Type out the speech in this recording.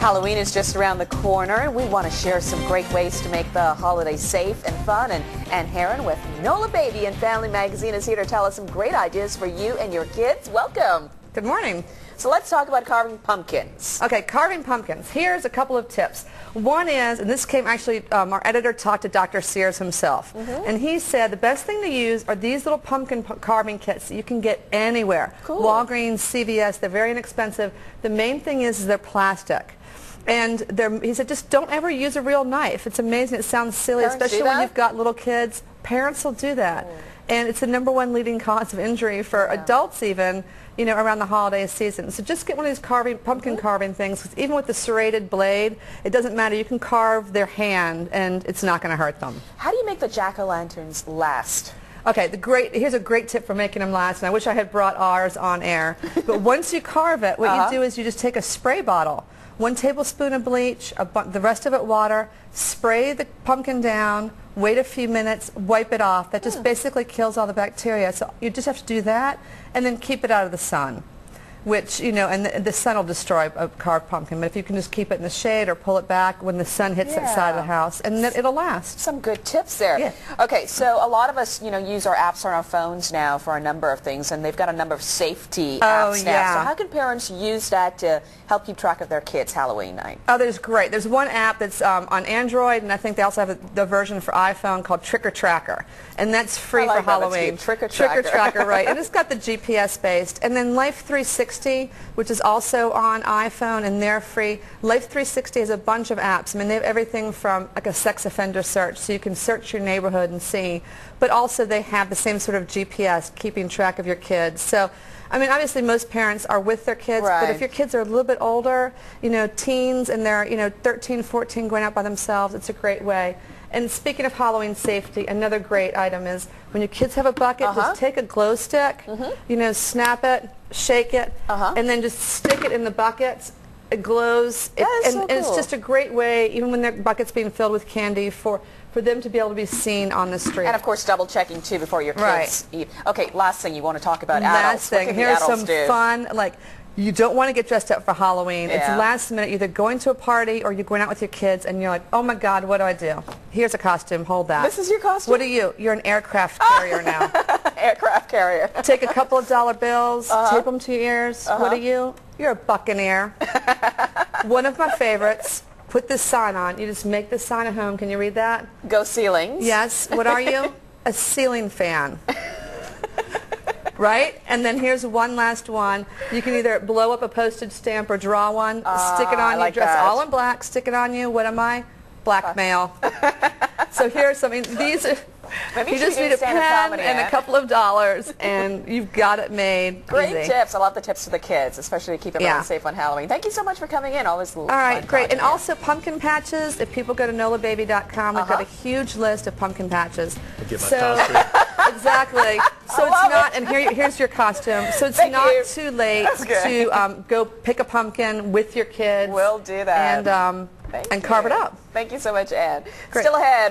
Halloween is just around the corner, and we want to share some great ways to make the holiday safe and fun. And Herren with NOLA Baby and Family Magazine is here to tell us some great ideas for you and your kids. Welcome. Good morning. So let's talk about carving pumpkins. Okay, carving pumpkins. Here's a couple of tips. One is, and this came actually, our editor talked to Dr. Sears himself, and he said the best thing to use are these little pumpkin carving kits that you can get anywhere. Cool. Walgreens, CVS, they're very inexpensive. The main thing is they're plastic. And he said, just don't ever use a real knife. It's amazing. It sounds silly, Parents especially when you've got little kids. Parents will do that. And it's the #1 leading cause of injury for adults even, you know, around the holiday season. So just get one of these pumpkin carving things. 'Cause even with the serrated blade, it doesn't matter. You can carve their hand, and it's not going to hurt them. How do you make the jack-o'-lanterns last? Okay, here's a great tip for making them last, and I wish I had brought ours on air. But once you carve it, what you do is you just take a spray bottle, 1 tablespoon of bleach, the rest of it water, spray the pumpkin down, wait a few minutes, wipe it off. That just basically kills all the bacteria. So you just have to do that, and then keep it out of the sun, which, you know, and the sun will destroy a carved pumpkin. But if you can just keep it in the shade or pull it back when the sun hits that side of the house, and then it'll last. Some good tips there. Yeah. Okay, so a lot of us, you know, use our apps on our phones now for a number of things, and they've got a number of safety apps now. So how can parents use that to help keep track of their kids' Halloween night? Oh, there's great. There's one app that's on Android, and I think they also have the version for iPhone called Trick or Tracker, and that's free for Halloween. Trick or Tracker. Trick or Tracker, right? And it's got the GPS based, and then Life 360, which is also on iPhone, and they're free. Life 360 has a bunch of apps. I mean, they have everything from like a sex offender search, so you can search your neighborhood and see, but also they have the same sort of GPS, keeping track of your kids. So, I mean, obviously most parents are with their kids, but if your kids are a little bit older, you know, teens, and they're, you know, 13, 14, going out by themselves, it's a great way. And speaking of Halloween safety, another great item is when your kids have a bucket, just take a glow stick, you know, snap it, shake it, and then just stick it in the bucket. It glows, and it's just a great way, even when their bucket's being filled with candy, for them to be able to be seen on the street. And of course, double checking too before your kids eat. Okay, last thing you want to talk about adults. Last thing, here's some fun, like, you don't want to get dressed up for Halloween. It's last minute. You're either going to a party or you're going out with your kids, and you're like, oh my God, what do I do? Here's a costume. Hold that. This is your costume? What are you? You're an aircraft carrier now. Aircraft carrier. Take a couple of dollar bills, tape them to your ears. What are you? You're a buccaneer. One of my favorites. Put this sign on. You just make this sign at home. Can you read that? Go ceilings. Yes. What are you? A ceiling fan. Right? And then here's one last one. You can either blow up a postage stamp or draw one, stick it on you, dress all in black, stick it on you. What am I? Blackmail. So here's something. These are, you just need a pen and a couple of dollars, and you've got it made. Great tips. I love the tips for the kids, especially to keep everyone safe on Halloween. Thank you so much for coming in. Always all right, great. And also pumpkin patches. If people go to NOLABaby.com, we've got a huge list of pumpkin patches. Exactly. So it's not, and here's your costume. So it's not too late to go pick a pumpkin with your kids. We'll do that. And carve it up. Thank you so much, Ann. Still ahead.